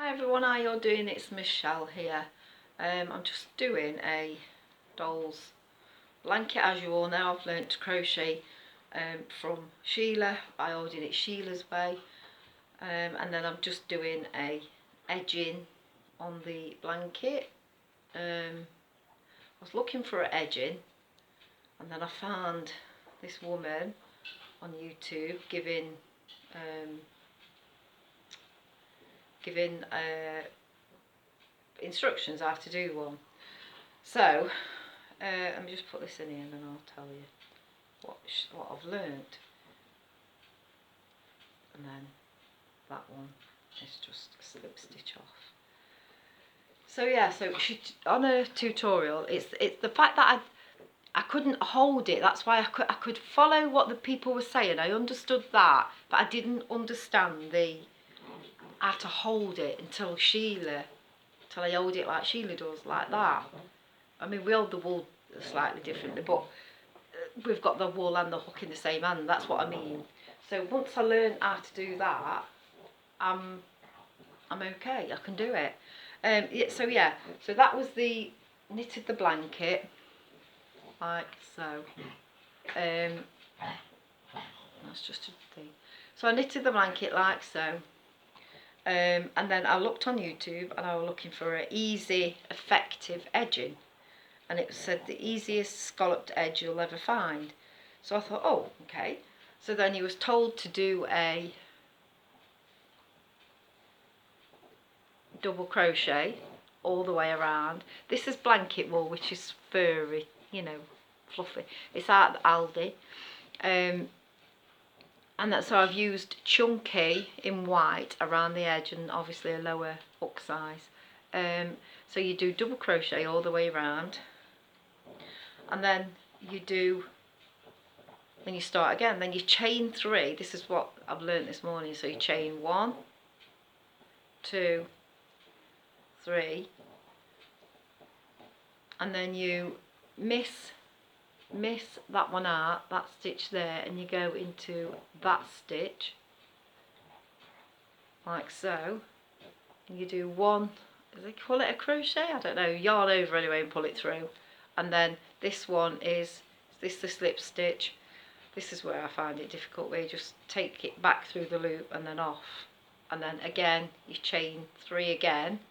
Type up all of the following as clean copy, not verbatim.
Hi everyone, how you're doing? It's Michelle here. I'm just doing a doll's blanket. As you all know, I've learnt to crochet from Sheila. I ordered it Sheila's way, and then I'm just doing a edging on the blanket. I was looking for an edging, and then I found this woman on YouTube giving instructions how to do one. So let me just put this in here and then I'll tell you what I've learnt. And then that one is just a slip stitch off. So yeah, so on a tutorial, it's the fact that I couldn't hold it. That's why I could follow what the people were saying. I understood that, but I didn't understand how to hold it until I hold it like Sheila does, like that. I mean, we hold the wool slightly differently, but we've got the wool and the hook in the same hand. That's what I mean. So once I learn how to do that, I'm okay. I can do it. So that was the knitted the blanket like so. That's just a thing. So I knitted the blanket like so. And then I looked on YouTube and I was looking for an easy, effective edging. And it said the easiest scalloped edge you'll ever find. So I thought, oh, okay. So then he was told to do a double crochet all the way around. This is blanket wool, which is furry, you know, fluffy. It's out of Aldi. And so I've used chunky in white around the edge and obviously a lower hook size. So you do double crochet all the way around, and then you start again, then you chain 3. This is what I've learned this morning. So you chain 1, 2, 3, and then you miss that one out, that stitch there, and you go into that stitch like so, and you do one, do they call it a crochet? I don't know, yarn over anyway and pull it through, and then this one is the slip stitch. This is where I find it difficult, where you just take it back through the loop and then off, and then again you chain 3 again.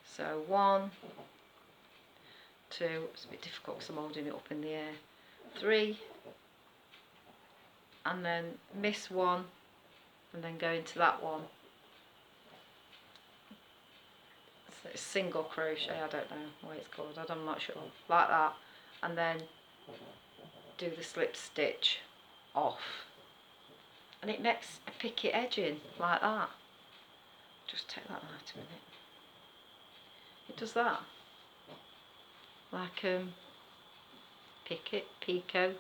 So 1, 2, it's a bit difficult because I'm holding it up in the air, 3, and then miss 1 and then go into that one. So it's single crochet, I don't know what it's called, I'm not sure, like that, and then do the slip stitch off, and it makes a picket edging like that. Just take that out a minute. It does that, like picket, picot,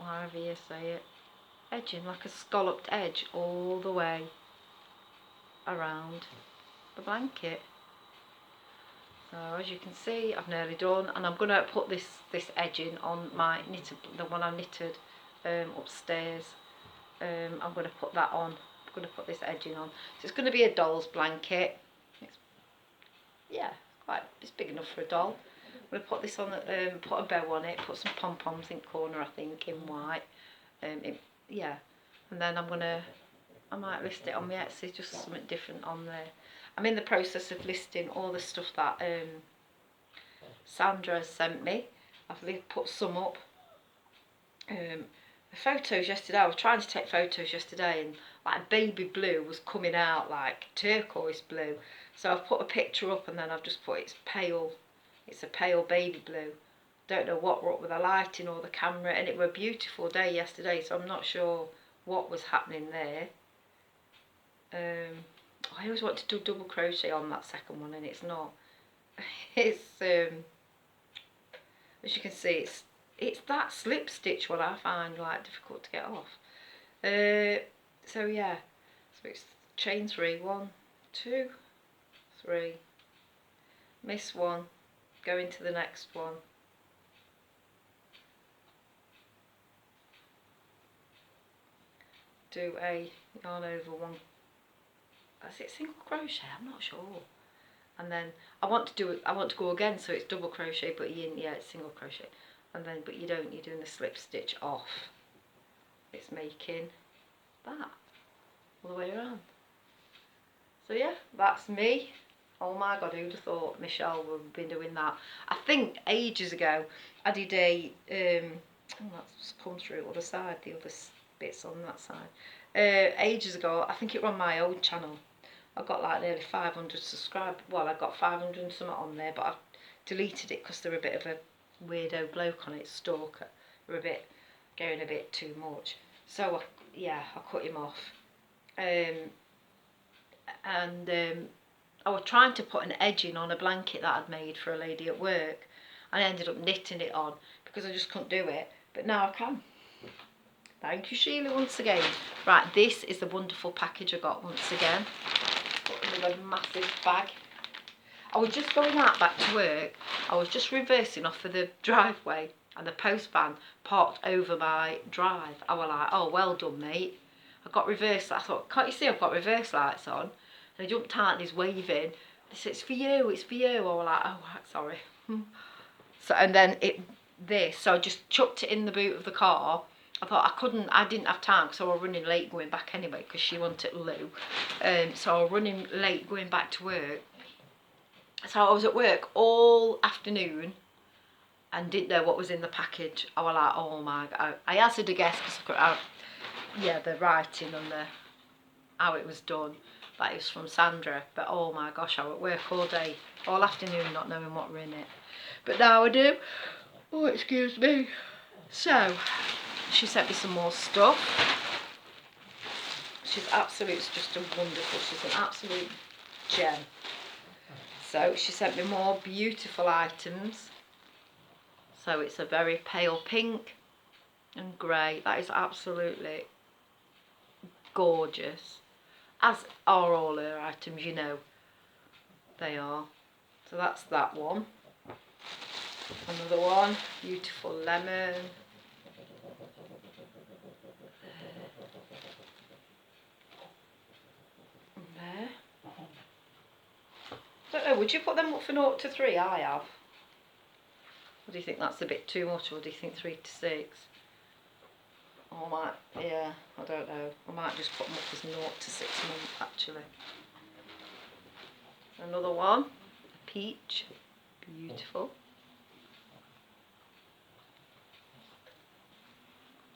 however you say it, edging like a scalloped edge all the way around the blanket. So as you can see, I've nearly done, and I'm going to put this edging on my knitted, the one I knitted upstairs. I'm going to put that on. I'm going to put this edging on. So it's going to be a doll's blanket. It's big enough for a doll. I'm going to put this on, put a bow on it, put some pom-poms in the corner, I think, in white. And then I might list it on my Etsy, just something different on there. I'm in the process of listing all the stuff that Sandra sent me. I've put some up. The photos yesterday, I was trying to take photos yesterday, and like baby blue was coming out like turquoise blue. So I've put a picture up and then I've just put it's a pale baby blue. Don't know what were up with the lighting or the camera, and it was a beautiful day yesterday, so I'm not sure what was happening there. I always want to do double crochet on that second one and it's not. It's as you can see, it's that slip stitch what I find like difficult to get off. So yeah, so it's chain 3, 1, 2, 3, miss 1, go into the next one, do a yarn over 1 is it single crochet? I'm not sure. And then I want to go again, so it's double crochet, but yeah, it's single crochet. And then, but you don't, you're doing the slip stitch off. It's making that all the way around. So yeah, that's me. Oh my god, who'd have thought Michelle would have been doing that? I think ages ago I did a oh, that's come through the other side, the other bits on that side. Ages ago, I think it was on my old channel. I got like nearly 500 subscribers. Well, I got 500 and something on there, but I've deleted it because they're a bit of a weirdo bloke on it, stalker. They're a bit going a bit too much. So yeah, I cut him off. I was trying to put an edging on a blanket that I'd made for a lady at work. I ended up knitting it on because I just couldn't do it. But now I can. Thank you, Sheila, once again. Right, this is the wonderful package I got once again. Put in a massive bag. I was just going out back to work. I was just reversing off of the driveway and the post van parked over my drive. I was like, oh, well done, mate. I got reverse lights. I thought, can't you see I've got reverse lights on? And he jumped out and he's waving. He said, it's for you, it's for you. I was like, oh, sorry. So, and then so I just chucked it in the boot of the car. I thought I didn't have time because I was running late going back anyway because she wanted Lou. So I was running late going back to work. So I was at work all afternoon and didn't know what was in the package. I was like, oh my god. I hazarded a guess because the writing and how it was done. That it was from Sandra. But oh my gosh, I was at work all day, all afternoon not knowing what were in it. But now I do. Oh, excuse me. So, she sent me some more stuff. She's just a wonderful, she's an absolute gem. So she sent me more beautiful items. So it's a very pale pink and grey. That is absolutely gorgeous. As are all her items, you know. They are. So that's that one. Another one, beautiful lemon. There. Don't know, would you put them up for 0 to 3? I have. Or do you think that's a bit too much, or do you think 3 to 6? Or I might, yeah, I don't know. I might just put them up as 0 to 6 months, actually. Another one, a peach, beautiful.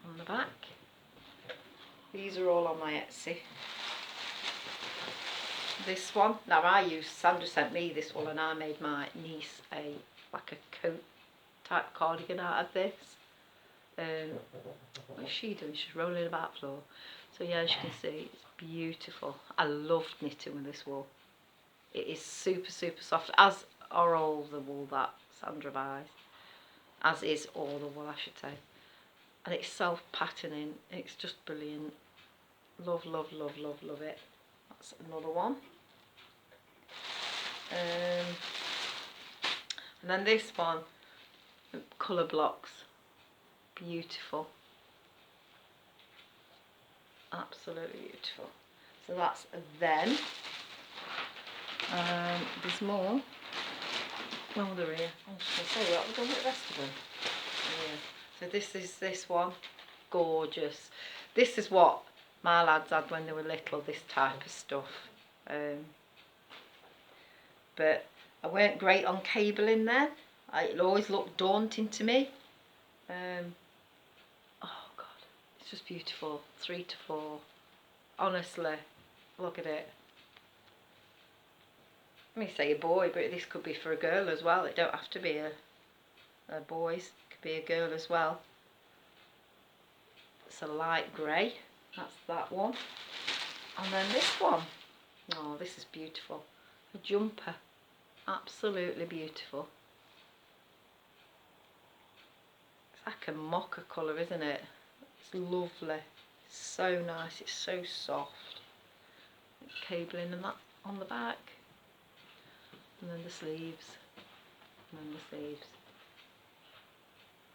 On the back. These are all on my Etsy. This one, now Sandra sent me this one and I made my niece like a coat type cardigan out of this. What is she doing? She's rolling about the floor. So yeah, as you can see, it's beautiful. I loved knitting with this wool. It is super, super soft, as are all the wool that Sandra buys. As is all the wool, I should say. And it's self-patterning. It's just brilliant. Love, love, love, love, love it. That's another one. And then this one, colour blocks. Beautiful. Absolutely beautiful. So that's them. There's more. Oh, they're here. I was going to say, what have we done with the rest of them? Yeah. So this is this one. Gorgeous. This is what my lads had when they were little, this type of stuff. But I weren't great on cabling then. It always looked daunting to me. Oh god, it's just beautiful. 3 to 4. Honestly, look at it. Let me say a boy, but this could be for a girl as well. It don't have to be a boy's. It could be a girl as well. It's a light grey. That's that one. And then this one. Oh, this is beautiful. A jumper. Absolutely beautiful. It's like a mocha colour, isn't it? It's lovely. It's so nice. It's so soft. It's cabling and that on the back. And then the sleeves. And then the sleeves.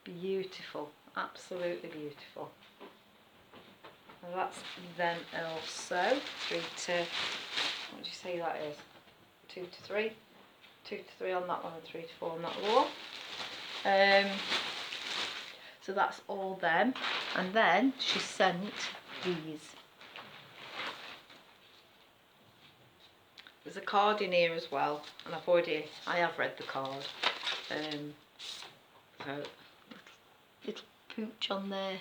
Beautiful. Absolutely beautiful. And that's them also. 3 to What do you say that is? 2 to 3. 2 to 3 on that one and 3 to 4 on that one. So that's all them. And then she sent these. There's a card in here as well, and I have read the card. So little pooch on there.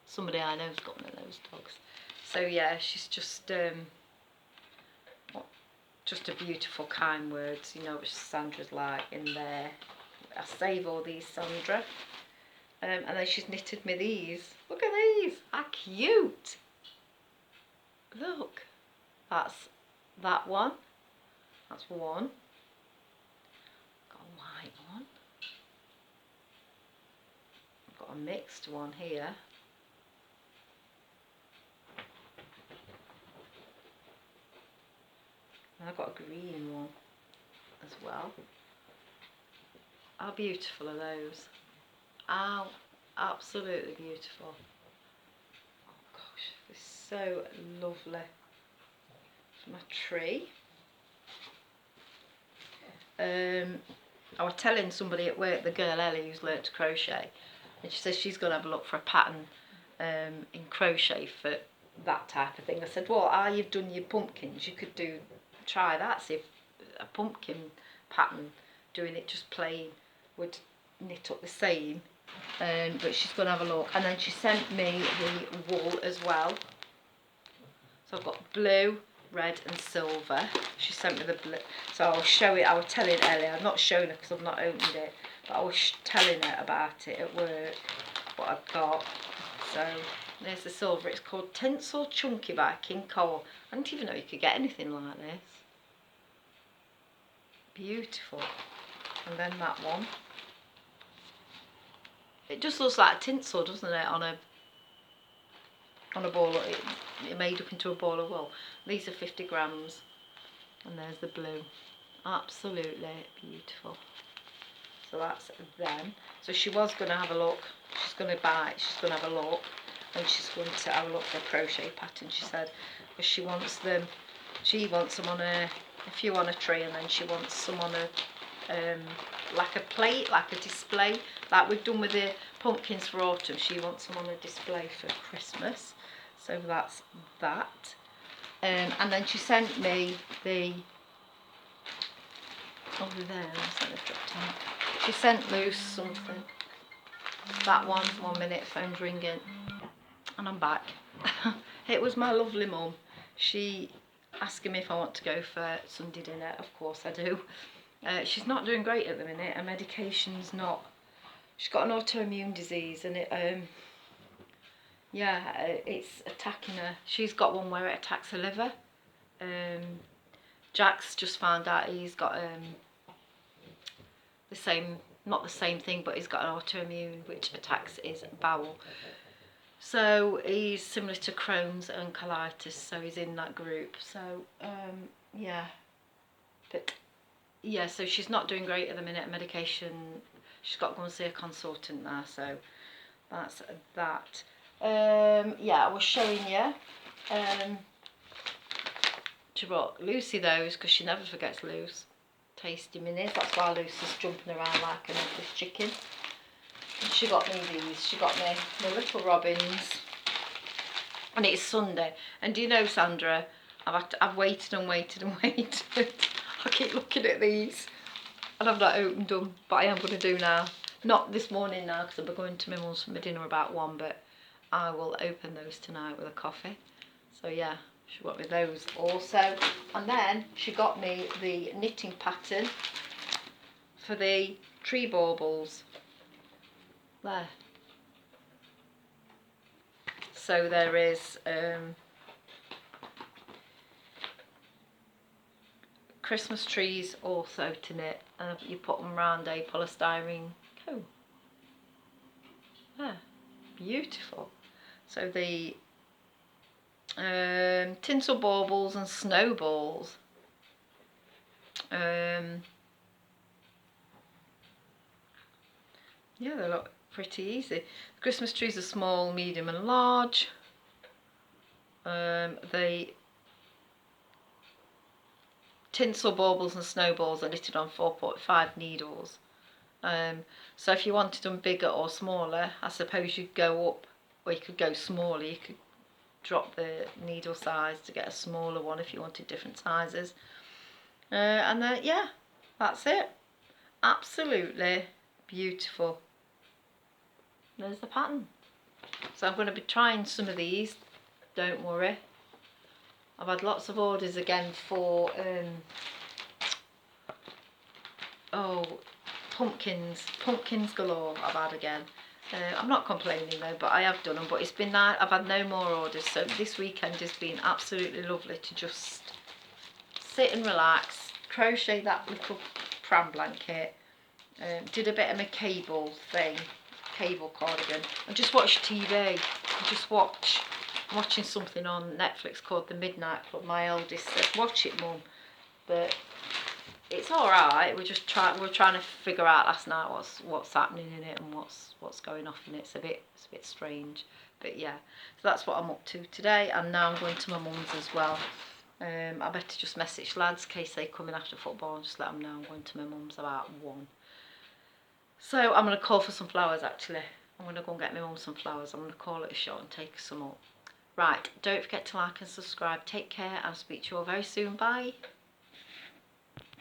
Somebody I know's got one of those dogs. So yeah, she's just a beautiful, kind words. You know what Sandra's like in there. I save all these, Sandra. And then she's knitted me these. Look at these. How cute. Look. That's that one. That's one. Got a white one. I've got a mixed one here. And I've got a green one as well. How beautiful are those? How absolutely beautiful. Oh gosh, this is so lovely. My tree. I was telling somebody at work, the girl Ellie who's learnt to crochet, and she says she's going to have a look for a pattern in crochet for that type of thing. I said, well, you've done your pumpkins, you could try that, see if a pumpkin pattern, doing it just plain, would knit up the same. But she's going to have a look. And then she sent me the wool as well. So I've got blue, red and silver. She sent me the blue, so I'll show it. I was telling Ellie, I'm not showing her because I've not opened it, but I was telling her about it at work, what I've got. So there's the silver. It's called Tinsel Chunky by King Cole. I didn't even know you could get anything like this. Beautiful. And then that one. It just looks like tinsel, doesn't it, on a ball. It made up into a ball of wool. These are 50 grams, and there's the blue. Absolutely beautiful. So that's them. So she was going to have a look. She's going to buy it. She's going to have a look, and she's going to have a look for a crochet pattern. She said, because she wants them. She wants them on a few on a tray, and then she wants some on a like a plate, like a display, like we've done with the pumpkins for autumn. She wants them on a display for Christmas. So that's that. And then she sent me the over there. She sent loose something. That one. 1 minute. Phone's ringing, and I'm back. It was my lovely mum. She asking me if I want to go for Sunday dinner. Of course I do. She's not doing great at the minute. Her medication's not. She's got an autoimmune disease, and it's attacking her. She's got one where it attacks her liver. Jack's just found out he's got the same, not the same thing, but he's got an autoimmune which attacks his bowel. So he's similar to Crohn's and colitis, so he's in that group. So yeah, but yeah, so she's not doing great at the minute. Medication, she's got to go and see a consultant now. So that's that. Yeah, I was showing you. She brought Lucy those because she never forgets Luce. Tasty minis. That's why Lucy's jumping around like an English chicken. And she got me these. She got me the little robins. And it's Sunday. And do you know, Sandra, I've waited and waited and waited. I keep looking at these, and I've not opened them, but I am going to do now. Not this morning now, because I'll be going to my mum's for my dinner about 1, but I will open those tonight with a coffee. So yeah, she got me those also. And then she got me the knitting pattern for the tree baubles. There. So there is Christmas trees also to knit, and you put them around a polystyrene comb. Yeah, beautiful. So the tinsel baubles and snowballs. Yeah, they look pretty easy. The Christmas trees are small, medium and large. The tinsel baubles and snowballs are knitted on 4.5 needles. So if you wanted them bigger or smaller, I suppose you'd go up, or you could go smaller. You could drop the needle size to get a smaller one if you wanted different sizes. And then, yeah, that's it. Absolutely beautiful. There's the pattern. So I'm going to be trying some of these, don't worry. I've had lots of orders again for pumpkins galore I've had again. I'm not complaining though, but I have done them, but it's been nice. I've had no more orders, so this weekend has been absolutely lovely to just sit and relax, crochet that little pram blanket, did a bit of my cable cardigan, and just watch TV, and just watching something on Netflix called The Midnight Club. My eldest said, watch it mum, but it's alright. We're trying to figure out last night what's happening in it and what's going off in it. It's a bit strange, but yeah. So that's what I'm up to today, and now I'm going to my mum's as well. I better just message lads in case they come in after football and just let them know I'm going to my mum's about 1. So I'm going to call for some flowers actually. I'm going to go and get my mum some flowers. I'm going to call it a shot and take some up. Right, don't forget to like and subscribe. Take care. I'll speak to you all very soon. Bye.